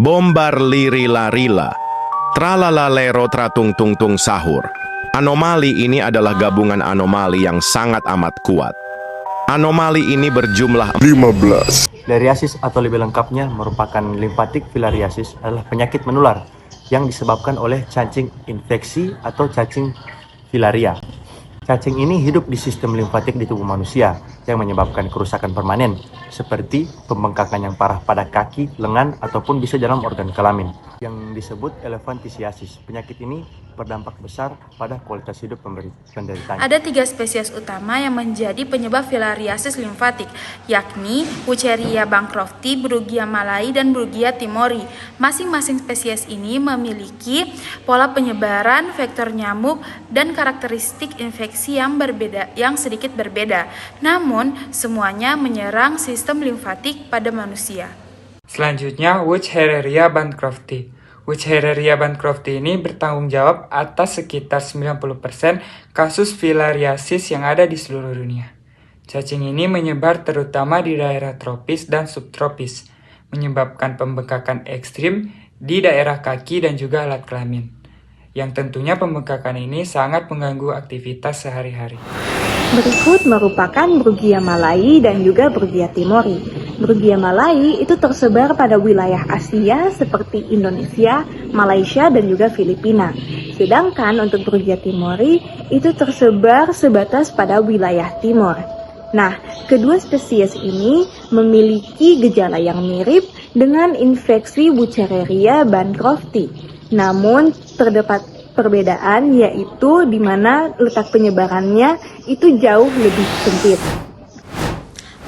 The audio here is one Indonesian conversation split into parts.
Bombar liri-larila, tralalalero tratung-tung-tung sahur. Anomali ini adalah gabungan anomali yang sangat amat kuat. Anomali ini berjumlah 15. Filariasis atau lebih lengkapnya merupakan limfatik filariasis adalah penyakit menular yang disebabkan oleh cacing infeksi atau cacing filaria. Cacing ini hidup di sistem limfatik di tubuh manusia yang menyebabkan kerusakan permanen seperti pembengkakan yang parah pada kaki, lengan, ataupun bisa dalam organ kelamin yang disebut elephantiasis. Penyakit ini berdampak besar pada kualitas hidup penderitanya. Ada 3 spesies utama yang menjadi penyebab filariasis limfatik, yakni Wucheria bancrofti, Brugia malai, dan Brugia timori. Masing-masing spesies ini memiliki pola penyebaran vektor nyamuk dan karakteristik infeksi yang sedikit berbeda. Namun, semuanya menyerang sistem limfatik pada manusia. Selanjutnya, Wucheria bancrofti. Wucheria bancrofti ini bertanggung jawab atas sekitar 90% kasus filariasis yang ada di seluruh dunia. Cacing ini menyebar terutama di daerah tropis dan subtropis, menyebabkan pembengkakan ekstrim di daerah kaki dan juga alat kelamin. Yang tentunya pembengkakan ini sangat mengganggu aktivitas sehari-hari. Berikut merupakan Brugia malai dan juga Brugia timori. Brugia malai itu tersebar pada wilayah Asia seperti Indonesia, Malaysia, dan juga Filipina. Sedangkan untuk Brugia timori itu tersebar sebatas pada wilayah timur. Nah, kedua spesies ini memiliki gejala yang mirip dengan infeksi Wucheria bancrofti. Namun terdapat perbedaan, yaitu di mana letak penyebarannya itu jauh lebih sempit.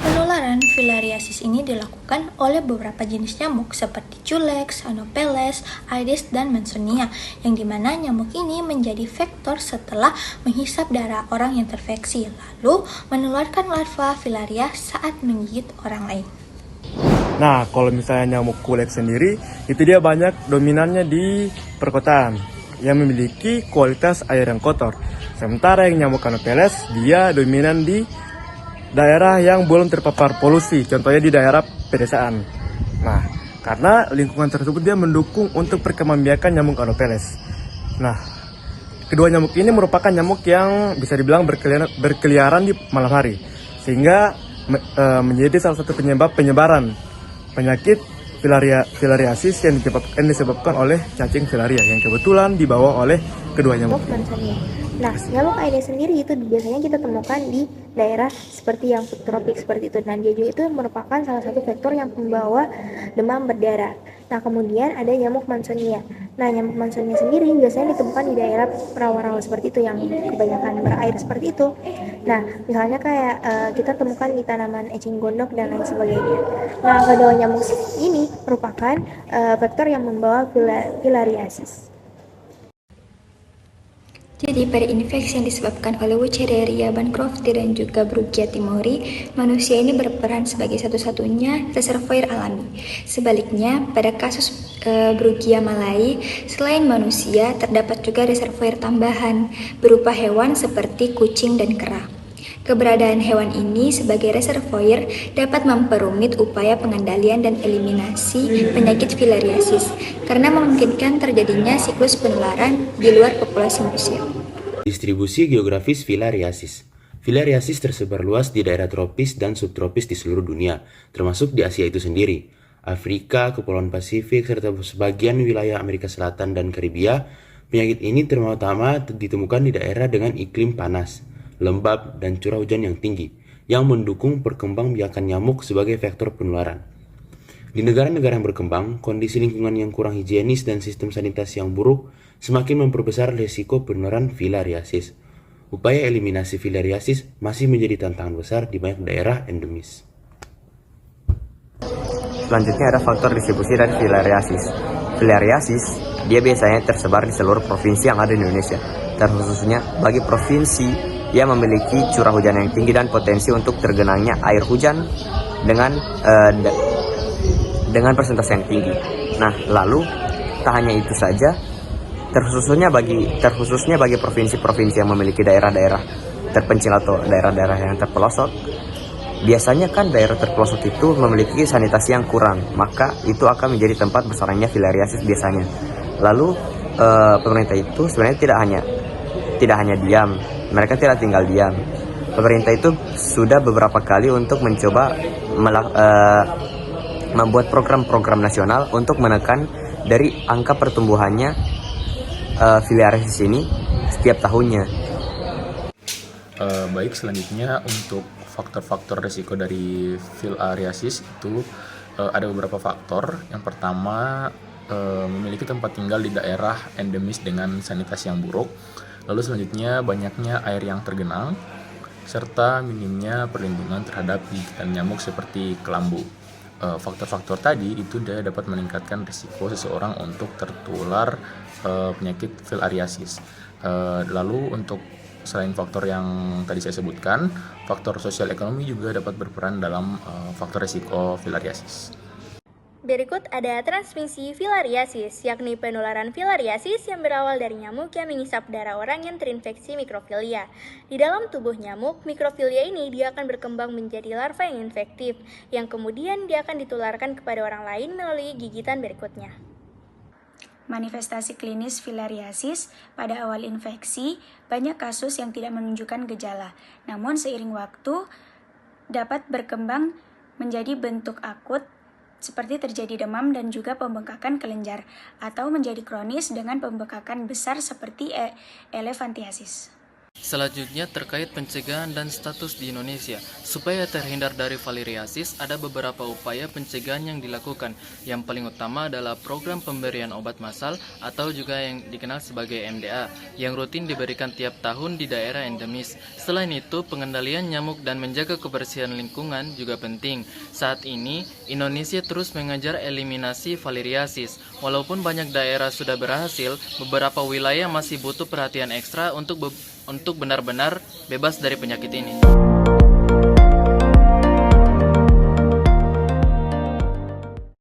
Penularan filariasis ini dilakukan oleh beberapa jenis nyamuk seperti Culex, Anopheles, Aedes, dan Mansonia, yang dimana nyamuk ini menjadi vektor setelah menghisap darah orang yang terinfeksi, lalu menularkan larva filaria saat menggigit orang lain. Nah, kalau misalnya nyamuk Culex sendiri, itu dia banyak dominannya di perkotaan yang memiliki kualitas air yang kotor. Sementara yang nyamuk Anopheles, dia dominan di daerah yang belum terpapar polusi, contohnya di daerah pedesaan. Nah, karena lingkungan tersebut dia mendukung untuk perkembangbiakan nyamuk Anopheles. Nah, kedua nyamuk ini merupakan nyamuk yang bisa dibilang berkeliaran di malam hari, sehingga menjadi salah satu penyebab penyebaran penyakit filariasis yang disebabkan oleh cacing filaria yang kebetulan dibawa oleh kedua nyamuk. Nah, nyamuk Aedes sendiri itu biasanya kita temukan di daerah seperti yang subtropik seperti itu, dan dia juga itu merupakan salah satu vektor yang membawa demam berdarah. Nah, kemudian ada nyamuk Mansonia. Nah, nyamuk Mansonia sendiri biasanya ditemukan di daerah rawa-rawa seperti itu yang kebanyakan berair seperti itu. Nah, misalnya kayak kita temukan di tanaman eceng gondok dan lain sebagainya. Nah, kedua nyamuk ini merupakan vektor yang membawa filariasis. Jadi pada infeksi yang disebabkan oleh Wucheria bancrofti dan juga Brugia timori, manusia ini berperan sebagai satu-satunya reservoir alami. Sebaliknya, pada kasus Brugia malai, selain manusia, terdapat juga reservoir tambahan berupa hewan seperti kucing dan kera. Keberadaan hewan ini sebagai reservoir dapat memperumit upaya pengendalian dan eliminasi penyakit filariasis karena memungkinkan terjadinya siklus penularan di luar populasi manusia. Distribusi geografis filariasis. Filariasis tersebar luas di daerah tropis dan subtropis di seluruh dunia, termasuk di Asia itu sendiri, Afrika, Kepulauan Pasifik, serta sebagian wilayah Amerika Selatan dan Karibia. Penyakit ini terutama ditemukan di daerah dengan iklim panas, lembab, dan curah hujan yang tinggi, yang mendukung perkembangbiakan nyamuk sebagai vektor penularan. Di negara-negara yang berkembang, kondisi lingkungan yang kurang higienis dan sistem sanitasi yang buruk semakin memperbesar risiko penularan filariasis. Upaya eliminasi filariasis masih menjadi tantangan besar di banyak daerah endemis. Selanjutnya ada faktor distribusi dari filariasis. Filariasis, dia biasanya tersebar di seluruh provinsi yang ada di Indonesia, terkhususnya bagi provinsi yang memiliki curah hujan yang tinggi dan potensi untuk tergenangnya air hujan dengan persentase yang tinggi. Nah, lalu tak hanya itu saja, terkhususnya bagi provinsi-provinsi yang memiliki daerah-daerah terpencil atau daerah-daerah yang terpelosok, Biasanya kan daerah terpelosok itu memiliki sanitasi yang kurang, maka itu akan menjadi tempat bersarangnya filariasis biasanya. Lalu pemerintah itu sebenarnya tidak hanya diam, mereka tidak tinggal diam. Pemerintah itu sudah beberapa kali untuk mencoba membuat program-program nasional untuk menekan dari angka pertumbuhannya filariasis ini setiap tahunnya. Baik, selanjutnya untuk faktor-faktor risiko dari filariasis itu ada beberapa faktor. Yang pertama, memiliki tempat tinggal di daerah endemis dengan sanitasi yang buruk. Lalu selanjutnya banyaknya air yang tergenang, serta minimnya perlindungan terhadap gigitan nyamuk seperti kelambu. Faktor-faktor tadi itu dapat meningkatkan risiko seseorang untuk tertular penyakit filariasis. Lalu untuk selain faktor yang tadi saya sebutkan, faktor sosial ekonomi juga dapat berperan dalam faktor risiko filariasis. Berikut ada transmisi filariasis, yakni penularan filariasis yang berawal dari nyamuk yang mengisap darah orang yang terinfeksi mikrofilia. Di dalam tubuh nyamuk, mikrofilia ini dia akan berkembang menjadi larva yang infektif, yang kemudian dia akan ditularkan kepada orang lain melalui gigitan berikutnya. Manifestasi klinis filariasis pada awal infeksi, banyak kasus yang tidak menunjukkan gejala, namun seiring waktu dapat berkembang menjadi bentuk akut seperti terjadi demam dan juga pembengkakan kelenjar, atau menjadi kronis dengan pembengkakan besar seperti elefantiasis. Selanjutnya terkait pencegahan dan status di Indonesia. Supaya terhindar dari filariasis, ada beberapa upaya pencegahan yang dilakukan. Yang paling utama adalah program pemberian obat massal atau juga yang dikenal sebagai MDA, yang rutin diberikan tiap tahun di daerah endemis. Selain itu, pengendalian nyamuk dan menjaga kebersihan lingkungan juga penting. Saat ini, Indonesia terus mengejar eliminasi filariasis. Walaupun banyak daerah sudah berhasil, beberapa wilayah masih butuh perhatian ekstra untuk benar-benar bebas dari penyakit ini.